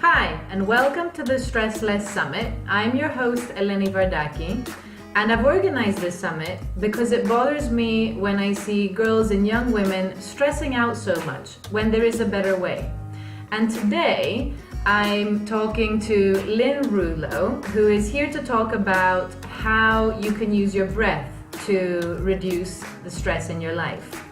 Hi, and welcome to the Stress Less Summit. I'm your host, Eleni Vardaki, and I've organized this summit because it bothers me when I see girls and young women stressing out so much when there is a better way. And today, I'm talking to Lynn Roulo, who is here to talk about how you can use your breath to reduce the stress in your life.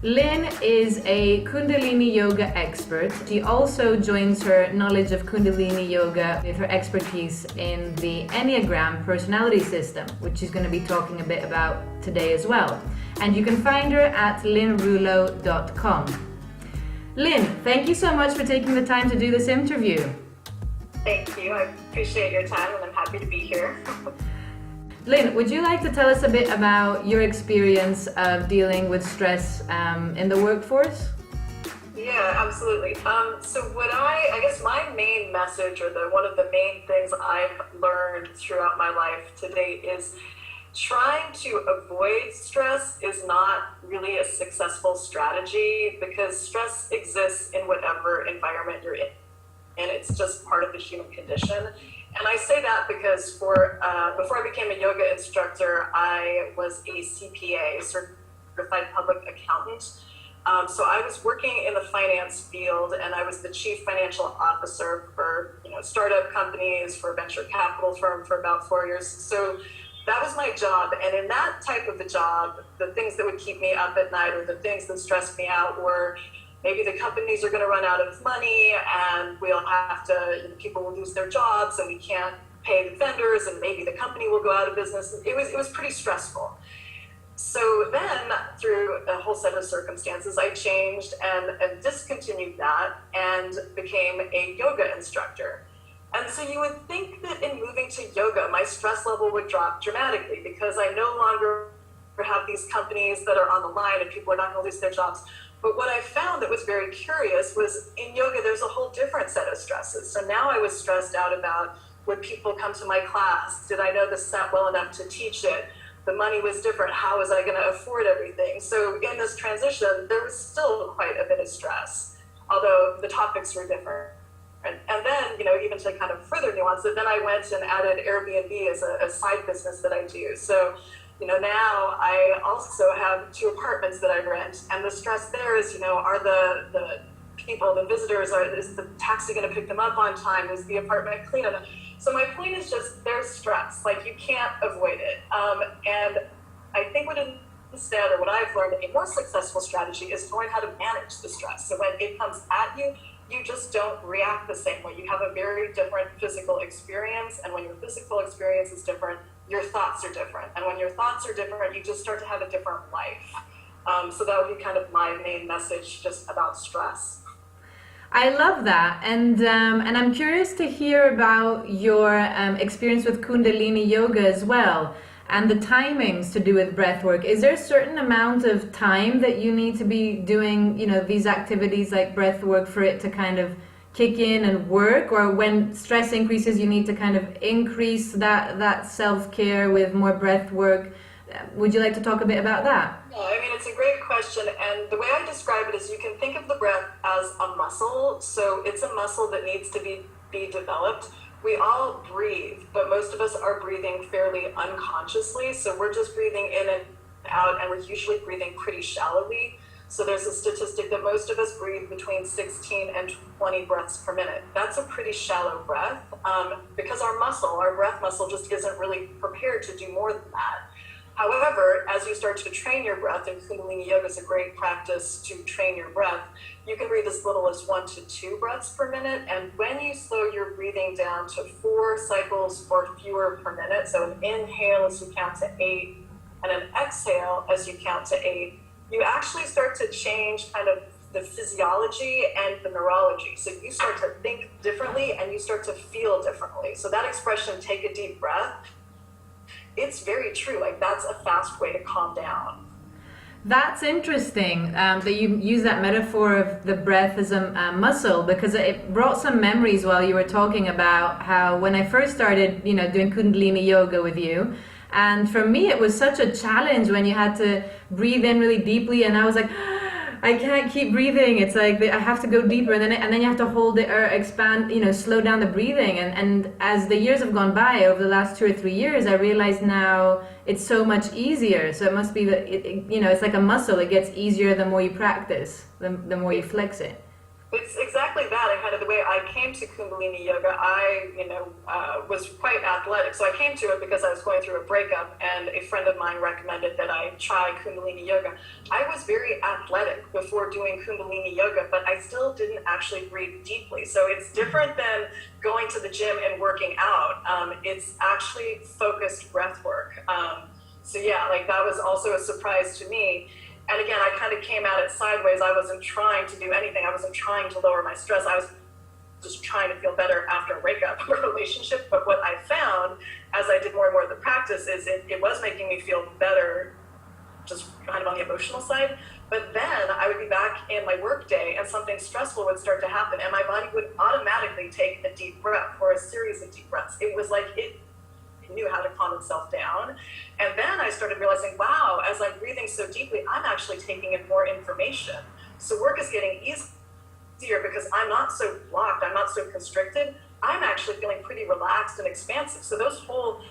Lynn is a Kundalini Yoga expert. She also joins her knowledge of Kundalini Yoga with her expertise in the Enneagram Personality System, which she's going to be talking a bit about today as well. And you can find her at lynnroulo.com. Lynn, thank you so much for taking the time to do this interview. Thank you. I appreciate your time and I'm happy to be here. Lynn, would you like to tell us a bit about your experience of dealing with stress in the workforce? Yeah, absolutely. So I guess my main message, or one of the main things I've learned throughout my life to date is trying to avoid stress is not really a successful strategy, because stress exists in whatever environment you're in, and it's just part of the human condition. And I say that because before I became a yoga instructor, I was a CPA, certified public accountant. So I was working in the finance field, and I was the chief financial officer for startup companies, for a venture capital firm for about 4 years. So that was my job. And in that type of a job, the things that would keep me up at night, or the things that stressed me out, were maybe the companies are going to run out of money and we'll have to, people will lose their jobs and we can't pay the vendors, and maybe the company will go out of business. It was pretty stressful. So then, through a whole set of circumstances, I changed and discontinued that and became a yoga instructor. And so you would think that in moving to yoga, my stress level would drop dramatically, because I no longer have these companies that are on the line and people are not going to lose their jobs. But what I found that was very curious was, in yoga, there's a whole different set of stresses. So now I was stressed out about, would people come to my class? Did I know the set well enough to teach it? The money was different. How was I going to afford everything? So in this transition, there was still quite a bit of stress, although the topics were different. And then, even to kind of further nuance it, then I went and added Airbnb as a side business that I do. So now I also have 2 apartments that I rent, and the stress there is, are the people, the visitors, is the taxi going to pick them up on time? Is the apartment clean enough? So my point is just, there's stress, like you can't avoid it. And I think what I've learned, a more successful strategy is to learn how to manage the stress. So when it comes at you, you just don't react the same way. You have a very different physical experience, and when your physical experience is different, your thoughts are different. And when your thoughts are different, you just start to have a different life. So that would be kind of my main message just about stress. I love that, and I'm curious to hear about your experience with Kundalini Yoga as well, and the timings to do with breath work. Is there a certain amount of time that you need to be doing, these activities like breath work for it to kind of kick in and work, or when stress increases, you need to kind of increase that self-care with more breath work? Would you like to talk a bit about that? Yeah, it's a great question, and the way I describe it is, you can think of the breath as a muscle. So it's a muscle that needs to be developed. We all breathe, but most of us are breathing fairly unconsciously. So we're just breathing in and out, and we're usually breathing pretty shallowly. So there's a statistic that most of us breathe between 16 and 20 breaths per minute. That's a pretty shallow breath, because our breath muscle just isn't really prepared to do more than that. However, as you start to train your breath, and Kundalini Yoga is a great practice to train your breath, you can breathe as little as 1 to 2 breaths per minute. And when you slow your breathing down to 4 cycles or fewer per minute, so an inhale as you count to 8, and an exhale as you count to 8, you actually start to change kind of the physiology and the neurology. So you start to think differently and you start to feel differently. So that expression, take a deep breath, it's very true. Like, that's a fast way to calm down. That's interesting that you use that metaphor of the breath as a muscle, because it brought some memories while you were talking about how when I first started, doing Kundalini Yoga with you, and for me it was such a challenge when you had to breathe in really deeply, and I was like, I can't keep breathing. It's like I have to go deeper, and then you have to hold it or expand, slow down the breathing. And as the years have gone by, over the last 2 or 3 years, I realize now it's so much easier. So it must be that it's like a muscle. It gets easier the more you practice, the more you flex it. It's exactly that, and kind of the way I came to Kundalini Yoga. I, was quite athletic, so I came to it because I was going through a breakup, and a friend of mine recommended that I try Kundalini Yoga. I was very athletic before doing Kundalini Yoga, but I still didn't actually breathe deeply. So it's different than going to the gym and working out. It's actually focused breath work. So yeah, like that was also a surprise to me. And again, I kind of came at it sideways. I wasn't trying to do anything. I wasn't trying to lower my stress. I was just trying to feel better after a breakup or a relationship. But what I found as I did more and more of the practice is it was making me feel better, just kind of on the emotional side. But then I would be back in my work day and something stressful would start to happen and my body would automatically take a deep breath or a series of deep breaths. It was like it knew how to calm itself down. And then I started realizing, wow, as I'm breathing so deeply, I'm actually taking in more information. So work is getting easier because I'm not so blocked, I'm not so constricted. I'm actually feeling pretty relaxed and expansive. So those whole,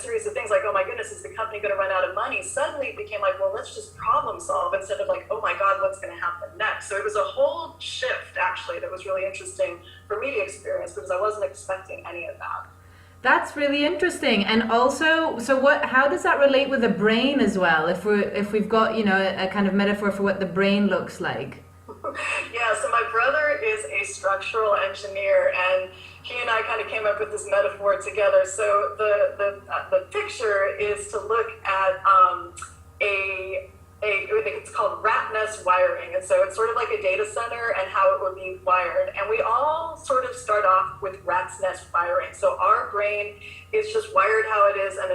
series of things like, oh my goodness, is the company going to run out of money? Suddenly it became like, well, let's just problem solve instead of like, oh my God, what's going to happen next? So it was a whole shift actually that was really interesting for me to experience because I wasn't expecting any of that. That's really interesting. And also, how does that relate with the brain as well? If we've got, a kind of metaphor for what the brain looks like. Yeah, so my brother is a structural engineer and he and I kind of came up with this metaphor together. So the picture is to look at it's called rat nest wiring. And so it's sort of like a data center and how it would be wired. And we all sort of start off with rat's nest wiring. So our brain is just wired how it is, and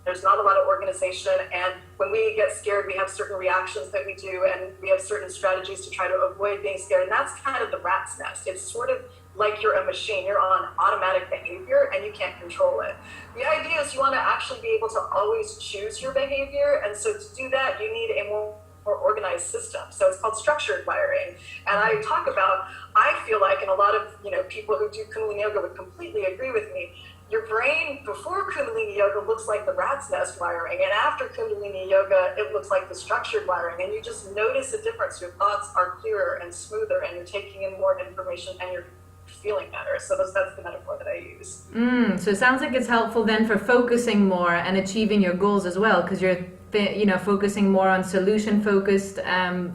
there's not a lot of organization. And when we get scared, we have certain reactions that we do, and we have certain strategies to try to avoid being scared. And that's kind of the rat's nest. It's sort of like you're a machine. You're on automatic behavior and you can't control it. The idea is you want to actually be able to always choose your behavior. And so to do that, you need a more organized system. So it's called structured wiring. And I talk about, I feel like, and a lot of people who do Kundalini Yoga would completely agree with me, your brain before Kundalini Yoga looks like the rat's nest wiring, and after Kundalini Yoga, it looks like the structured wiring. And you just notice a difference. Your thoughts are clearer and smoother, and you're taking in more information, and you're feeling better. So that's the metaphor that I use. So it sounds like it's helpful then for focusing more and achieving your goals as well, because you're focusing more on solution-focused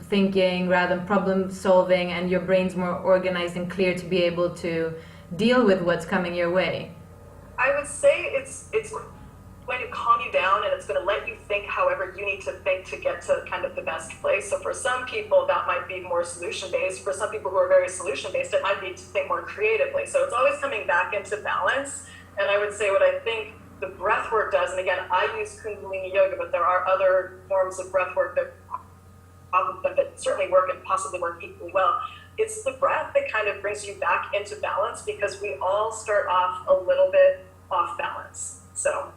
thinking rather than problem-solving, and your brain's more organized and clear to be able to deal with what's coming your way. I would say it's going to calm you down, and it's going to let you think however you need to think to get to kind of the best place. So for some people, that might be more solution-based. For some people who are very solution-based, it might be to think more creatively. So it's always coming back into balance. And I would say what I think the breath work does, and again, I use Kundalini Yoga, but there are other forms of breath work that certainly work and possibly work equally well. It's the breath that kind of brings you back into balance, because we all start off a little bit off balance. So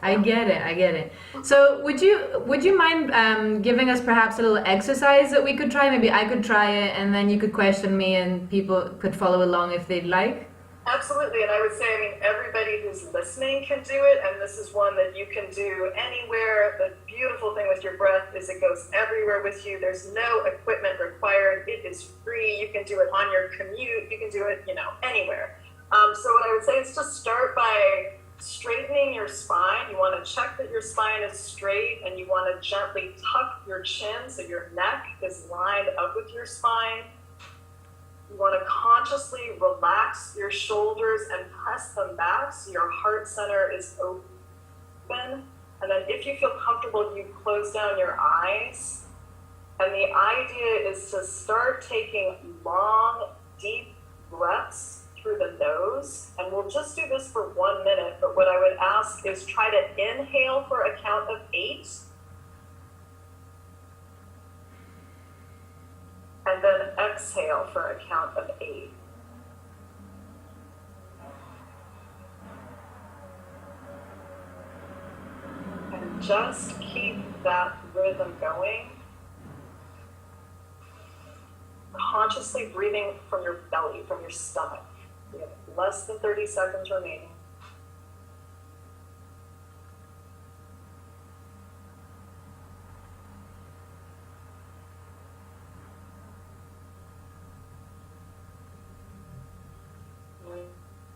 I get it. So would you mind giving us perhaps a little exercise that we could try? Maybe I could try it, and then you could question me, and people could follow along if they'd like. Absolutely, and I would say, everybody who's listening can do it, and this is one that you can do anywhere. The beautiful thing with your breath is it goes everywhere with you. There's no equipment required. It is free. You can do it on your commute. You can do it, anywhere. So what I would say is just start by straightening your spine. You want to check that your spine is straight, and you want to gently tuck your chin so your neck is lined up with your spine. You want to consciously relax your shoulders and press them back so your heart center is open. And then if you feel comfortable, you close down your eyes. And the idea is to start taking long, deep breaths through the nose. And we'll just do this for 1 minute. But what I would ask is try to inhale for a count of 8. And then exhale for a count of 8. And just keep that rhythm going. consciously breathing from your belly, from your stomach. You have less than 30 seconds remaining.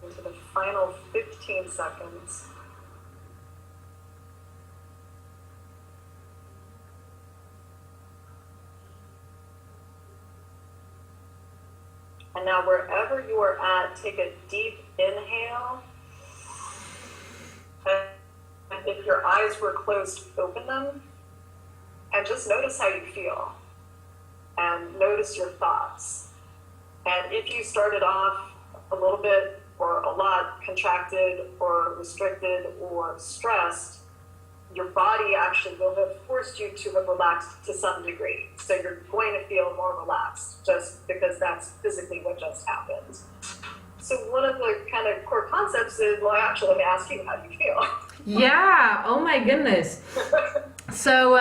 Into the final 15 seconds. And now wherever you are at, take a deep inhale. And if your eyes were closed, open them. And just notice how you feel. And notice your thoughts. And if you started off a little bit or a lot contracted or restricted or stressed, your body actually will have forced you to have relaxed to some degree. So you're going to feel more relaxed just because that's physically what just happened. So one of the kind of core concepts is, well, actually, let me ask you, how do you feel? Yeah, oh my goodness. So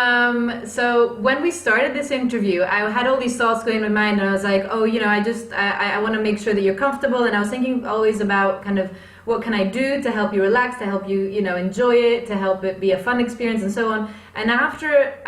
when we started this interview, I had all these thoughts going in my mind, and I was like, oh, I want to make sure that you're comfortable. And I was thinking always about kind of what can I do to help you relax, to help you, enjoy it, to help it be a fun experience and so on. And after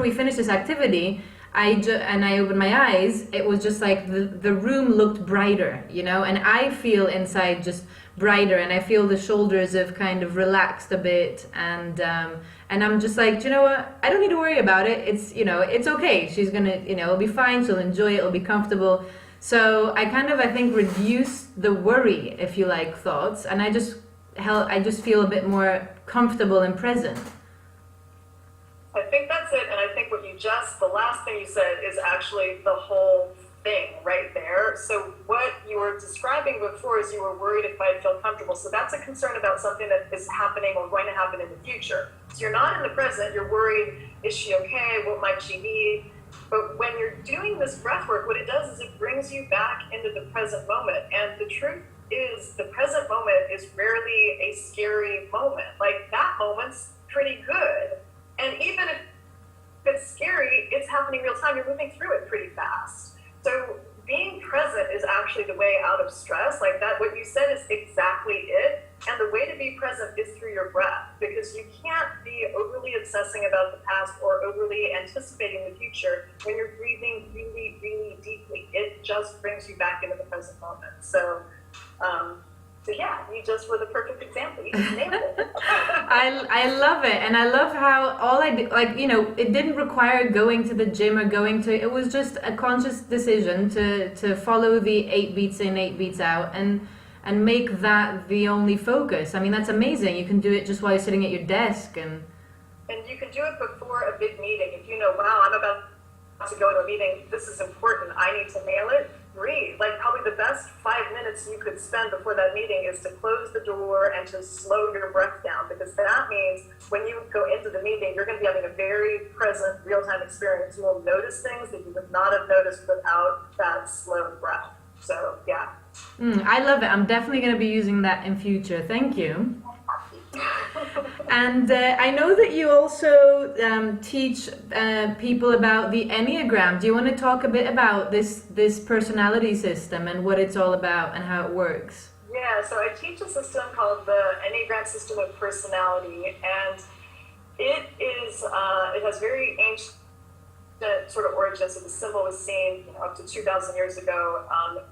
we finished this activity, and I opened my eyes, it was just like the room looked brighter, and I feel inside just brighter, and I feel the shoulders have kind of relaxed a bit, and I'm just like, you know what, I don't need to worry about it. It's it's okay. She's gonna, it'll be fine. She'll enjoy it. It'll be comfortable. So I think reduced the worry, if you like, thoughts, and I just feel a bit more comfortable and present. I think that's it, and I think the last thing you said is actually the whole thing right there. So what you were describing before is you were worried if I'd feel comfortable. So that's a concern about something that is happening or going to happen in the future. So you're not in the present, you're worried, is she okay? What might she need? But when you're doing this breath work, what it does is it brings you back into the present moment. And the truth is the present moment is rarely a scary moment. Like, that moment's pretty good. And even if it's scary, it's happening real time. You're moving through it pretty fast. So being present is actually the way out of stress. Like that, what you said is exactly it. And the way to be present is through your breath, because you can't be overly obsessing about the past or overly anticipating the future when you're breathing really, really deeply. It just brings you back into the present moment. So yeah, you just were the perfect example. You just nailed it. I love it, and I love how all I did, it didn't require going to the gym or it was just a conscious decision to follow the 8 beats in, 8 beats out, and make that the only focus. I mean, that's amazing. You can do it just while you're sitting at your desk, and you can do it before a big meeting. If you know, wow, I'm about to go to a meeting, this is important, I need to nail it. Breathe. Like, probably the best 5 minutes you could spend before that meeting is to close the door and to slow your breath down, because that means when you go into the meeting, you're going to be having a very present, real-time experience. You will notice things that you would not have noticed without that slow breath. So, yeah. I love it. I'm definitely going to be using that in future. Thank you. And I know that you also teach people about the Enneagram. Do you want to talk a bit about this personality system and what it's all about and how it works? Yeah, so I teach a system called the Enneagram System of Personality, and it has very ancient sort of origins. So the symbol was seen up to 2,000 years ago.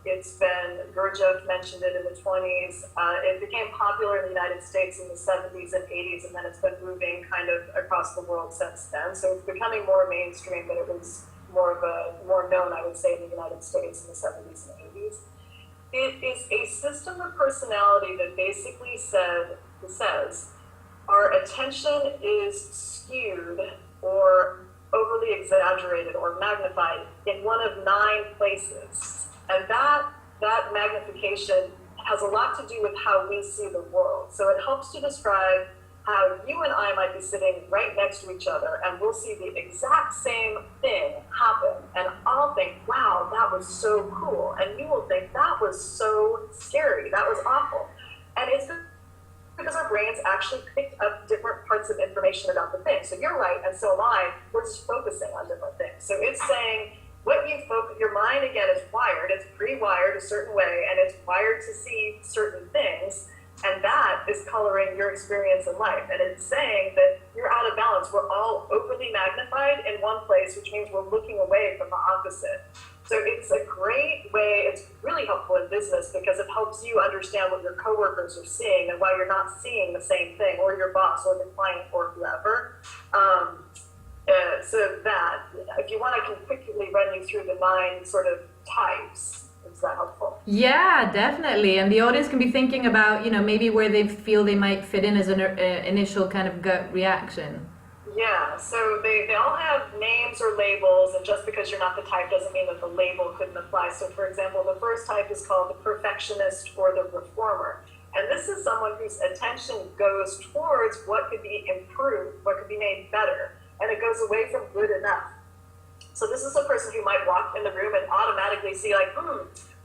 It's been, Gurdjieff mentioned it in the 20s. It became popular in the United States in the 70s and 80s, and then it's been moving kind of across the world since then. So it's becoming more mainstream, but it was more known, I would say, in the United States in the 70s and 80s. It is a system of personality that basically says our attention is skewed or overly exaggerated or magnified in one of 9 places. And that magnification has a lot to do with how we see the world. So it helps to describe how you and I might be sitting right next to each other, and we'll see the exact same thing happen. And I'll think, wow, that was so cool. And you will think, that was so scary. That was awful. And it's because our brains actually picked up different parts of information about the thing. So you're right, and so am I. We're just focusing on different things. So it's saying, what you focus, your mind again is wired, it's pre-wired a certain way, and it's wired to see certain things, and that is coloring your experience in life. And it's saying that you're out of balance. We're all overly magnified in one place, which means we're looking away from the opposite. So it's a great way, it's really helpful in business because it helps you understand what your coworkers are seeing and why you're not seeing the same thing, or your boss or the client or whoever. So that, if you want, I can quickly run you through the 9 sort of types. Is that helpful? Yeah, definitely. And the audience can be thinking about, maybe where they feel they might fit in as an initial kind of gut reaction. Yeah, so they all have names or labels, and just because you're not the type doesn't mean that the label couldn't apply. So for example, the first type is called the perfectionist or the reformer. And this is someone whose attention goes towards what could be improved, what could be made better, and it goes away from good enough. So this is a person who might walk in the room and automatically see like,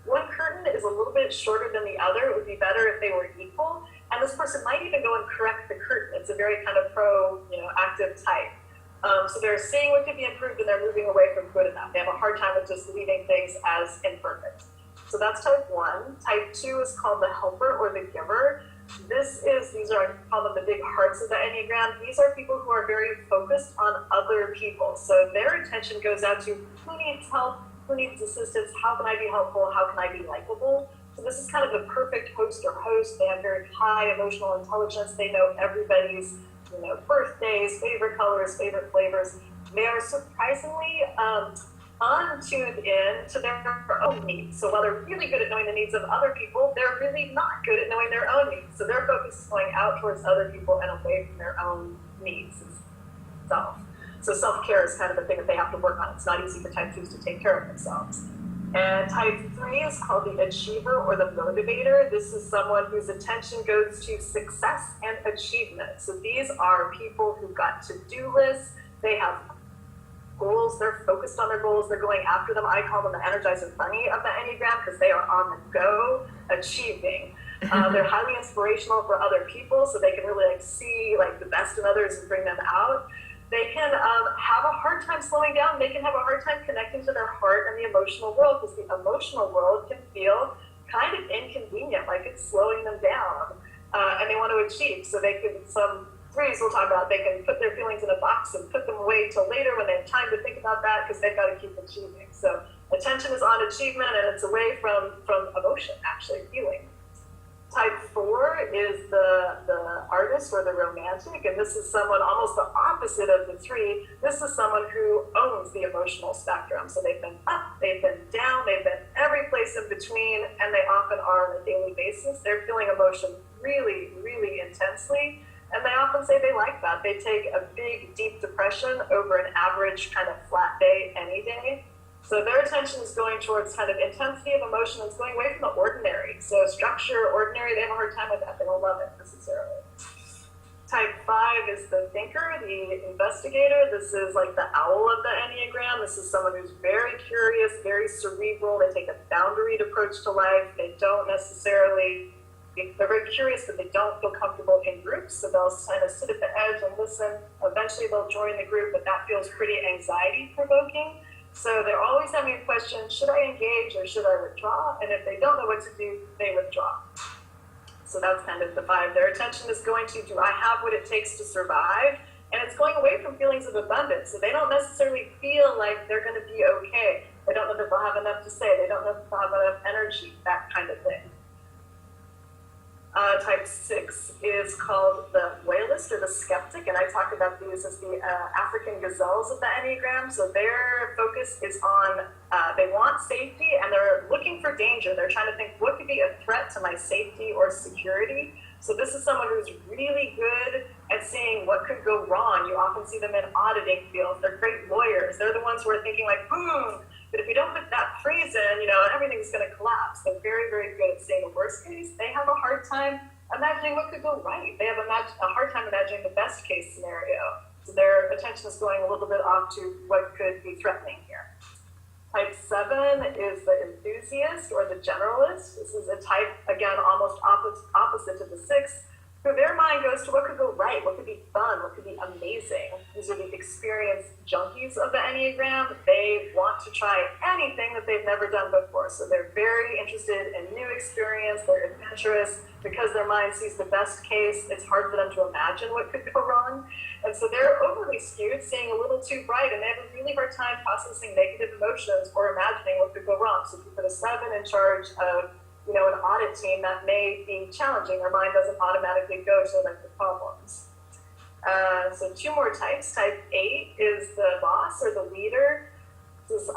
one curtain is a little bit shorter than the other. It would be better if they were equal. And this person might even go and correct the curtain. It's a very kind of active type. So they're seeing what could be improved and they're moving away from good enough. They have a hard time with just leaving things as imperfect. So that's type 1. Type 2 is called the helper or the giver. These are, I call them the big hearts of the Enneagram. These are people who are very focused on other people. So their attention goes out to who needs help, who needs assistance, how can I be helpful, how can I be likable. So this is kind of the perfect host or host. They have very high emotional intelligence. They know everybody's birthdays, favorite colors, favorite flavors. They are surprisingly untuned in to their own needs. So while they're really good at knowing the needs of other people, they're really not good at knowing their own needs. So their focus is going out towards other people and away from their own needs itself. So self-care is kind of the thing that they have to work on. It's not easy for type 2s to take care of themselves. And type 3 is called the achiever or the motivator. This is someone whose attention goes to success and achievement. So these are people who've got to-do lists. They have goals. They're focused on their goals. They're going after them. I call them the Energizer Bunny of the Enneagram because they are on the go, achieving. They're highly inspirational for other people, so they can really see the best in others and bring them out. They can have a hard time slowing down. They can have a hard time connecting to their heart and the emotional world because the emotional world can feel kind of inconvenient, like it's slowing them down, and they want to achieve. So they can, some 3s we'll talk about, they can put their feelings in a box and put them away till later when they have time to think about that because they've got to keep achieving. So attention is on achievement and it's away from emotion, actually feeling. Type 4 is the artist or the romantic, and this is someone almost the opposite of the 3. This is someone who owns the emotional spectrum. So they've been up, they've been down, they've been every place in between, and they often are on a daily basis. They're feeling emotion really, really intensely, and they often say they like that. They take a big, deep depression over an average kind of flat day any day. So their attention is going towards kind of intensity of emotion. It's going away from the ordinary. So structure, ordinary, they have a hard time with that. They don't love it necessarily. Type 5 is the thinker, the investigator. This is like the owl of the Enneagram. This is someone who's very curious, very cerebral. They take a boundaried approach to life. They don't necessarily, they're very curious, but they don't feel comfortable in groups. So they'll kind of sit at the edge and listen. Eventually they'll join the group, but that feels pretty anxiety provoking. So they're always having a question, should I engage or should I withdraw? And if they don't know what to do, they withdraw. So that's kind of the 5. Their attention is going to, do I have what it takes to survive? And it's going away from feelings of abundance. So they don't necessarily feel like they're going to be okay. They don't know that they'll have enough to say. They don't know if they'll have enough energy, that kind of thing. Type 6 is called the loyalist or the skeptic, and I talk about these as the African gazelles of the Enneagram. So their focus is on, they want safety and they're looking for danger. They're trying to think, what could be a threat to my safety or security? So this is someone who's really good at seeing what could go wrong. You often see them in auditing fields. They're great lawyers. They're the ones who are thinking like, but if you don't put that freeze in, everything's going to collapse. They're very, very good at seeing the worst case. They have a hard time imagining what could go right. They have a hard time imagining the best case scenario. So their attention is going a little bit off to what could be threatening here. Type 7 is the enthusiast or the generalist. This is a type, again, almost opposite to the 6, who their mind goes to what could go right, what could be fun, what could be amazing. These are the experienced junkies of the Enneagram. They want to try anything that they've never done before. So they're very interested in new experience. They're adventurous. Because their mind sees the best case, it's hard for them to imagine what could go wrong. And so they're overly skewed, seeing a little too bright, and they have a really hard time processing negative emotions or imagining what could go wrong. So if you put a 7 in charge of, an audit team, that may be challenging. Their mind doesn't automatically go to like the problems. So 2 more types. Type 8 is the boss or the leader. This is,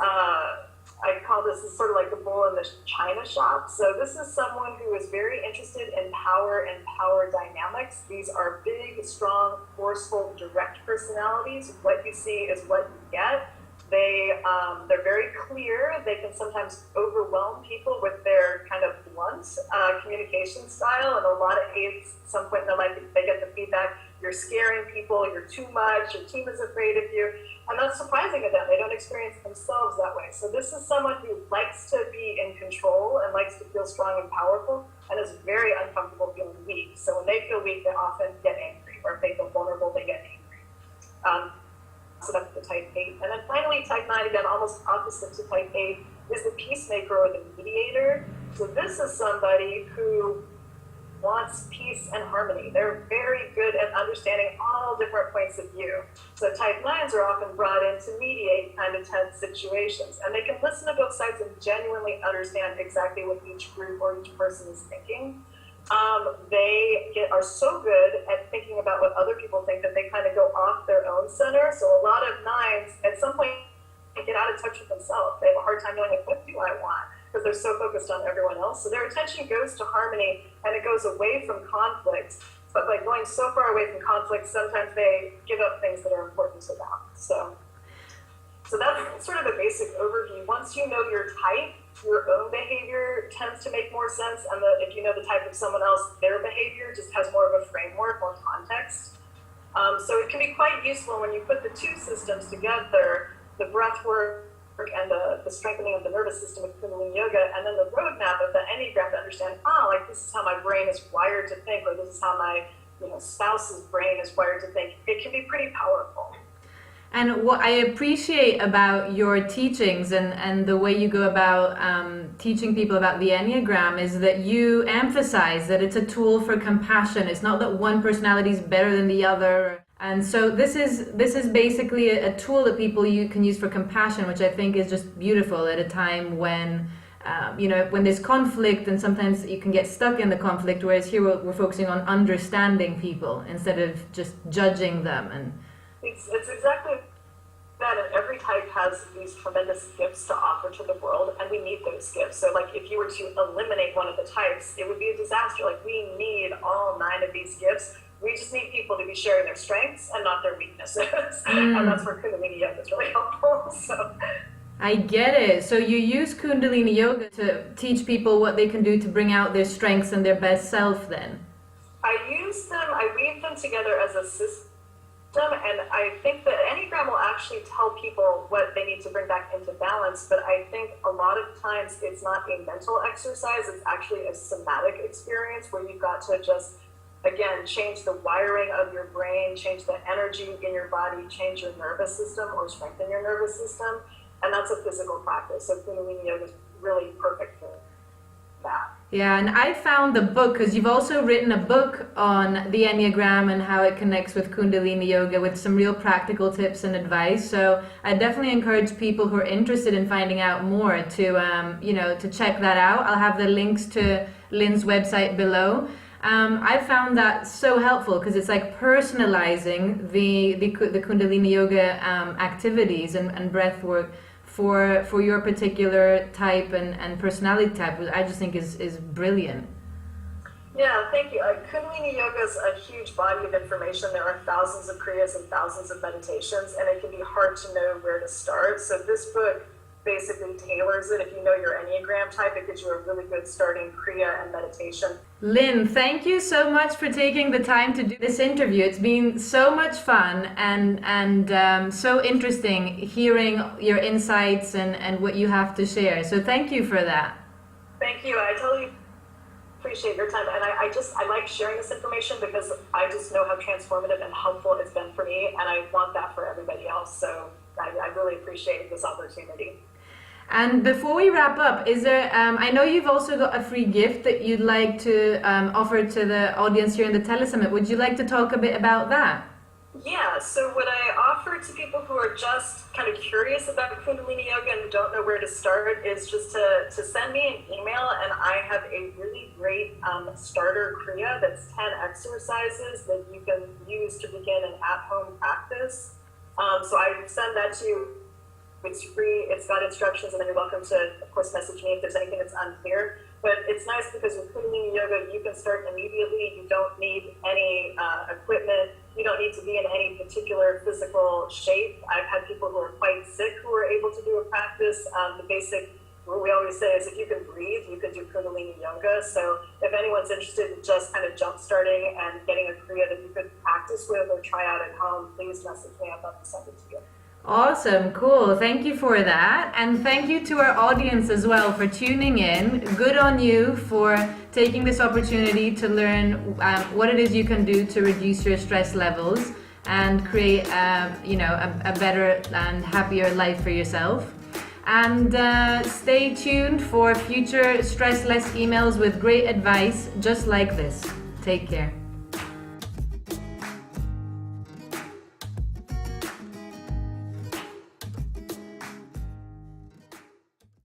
I call this is sort of like the bull in the china shop. So this is someone who is very interested in power and power dynamics. These are big, strong, forceful, direct personalities. What you see is what you get. They're very clear. They can sometimes overwhelm people with their kind of blunt communication style. And a lot of 8s, at some point in their life, they get the feedback, you're scaring people, you're too much, your team is afraid of you. And that's surprising to them. They don't experience themselves that way. So this is someone who likes to be in control and likes to feel strong and powerful and is very uncomfortable feeling weak. So when they feel weak, they often get angry, or if they feel vulnerable, they get angry. So that's the type 8. And then finally, type 9, again, almost opposite to type 8, is the peacemaker or the mediator. So this is somebody who wants peace and harmony. They're very good at understanding all different points of view. So type 9s are often brought in to mediate kind of tense situations. And they can listen to both sides and genuinely understand exactly what each group or each person is thinking. Are so good at thinking about what other people think that they kind of go off their own center. So a lot of 9s at some point get out of touch with themselves. They have a hard time knowing, like, what do I want? Because they're so focused on everyone else. So their attention goes to harmony and it goes away from conflict. But by going so far away from conflict, sometimes they give up things that are important to them. So that's sort of a basic overview. Once you know your type, your own behavior tends to make more sense. And if you know the type of someone else, their behavior just has more of a framework, more context. So it can be quite useful when you put the 2 systems together, the breath work and the strengthening of the nervous system with Kundalini Yoga, and then the roadmap of the Enneagram to understand, like this is how my brain is wired to think, or this is how my spouse's brain is wired to think. It can be pretty powerful. And what I appreciate about your teachings and the way you go about teaching people about the Enneagram is that you emphasize that it's a tool for compassion. It's not that one personality is better than the other. And so this is basically a tool that you can use for compassion, which I think is just beautiful at a time when when there's conflict, and sometimes you can get stuck in the conflict, whereas here we're focusing on understanding people instead of just judging them. And it's exactly that, and every type has these tremendous gifts to offer to the world, and we need those gifts. So like if you were to eliminate one of the types, it would be a disaster. Like we need all 9 of these gifts. We just need people to be sharing their strengths and not their weaknesses. And that's where Kundalini Yoga is really helpful. So I get it. So you use Kundalini Yoga to teach people what they can do to bring out their strengths and their best self then? I weave them together as a system. And I think that Enneagram will actually tell people what they need to bring back into balance, but I think a lot of times it's not a mental exercise, it's actually a somatic experience where you've got to just, again, change the wiring of your brain, change the energy in your body, change your nervous system or strengthen your nervous system, and that's a physical practice. So Kundalini Yoga is really perfect for that. Yeah, and I found the book, because you've also written a book on the Enneagram and how it connects with Kundalini Yoga with some real practical tips and advice. So I definitely encourage people who are interested in finding out more to check that out. I'll have the links to Lynn's website below. I found that so helpful because it's like personalizing the Kundalini Yoga activities and breath work for your particular type and personality type, which I just think is brilliant. Yeah, thank you. Kundalini Yoga is a huge body of information. There are thousands of kriyas and thousands of meditations, and it can be hard to know where to start. So this book basically tailors it. If you know your Enneagram type, it gives you a really good starting kriya and meditation. Lynn, thank you so much for taking the time to do this interview. It's been so much fun and so interesting hearing your insights and what you have to share. So thank you for that. Thank you. I totally appreciate your time, and I like sharing this information because I just know how transformative and helpful it's been for me, and I want that for everybody else. So I really appreciate this opportunity. And before we wrap up, is there, I know you've also got a free gift that you'd like to offer to the audience here in the Telesummit. Would you like to talk a bit about that? Yeah, so what I offer to people who are just kind of curious about Kundalini Yoga and don't know where to start is just to send me an email, and I have a really great starter Kriya that's 10 exercises that you can use to begin an at-home practice. So I send that to you. It's free, it's got instructions, and then you're welcome to, of course, message me if there's anything that's unclear. But it's nice because with Kundalini Yoga, you can start immediately. You don't need any equipment. You don't need to be in any particular physical shape. I've had people who are quite sick who are able to do a practice. The basic, what we always say is if you can breathe, you can do Kundalini Yoga. So if anyone's interested in just kind of jump starting and getting a Kriya that you could practice with or try out at home, please message me. I'd love to send it to you. Awesome, cool. Thank you for that. And thank you to our audience as well for tuning in. Good on you for taking this opportunity to learn what it is you can do to reduce your stress levels and create a better and happier life for yourself. And stay tuned for future stressless emails with great advice just like this. Take care.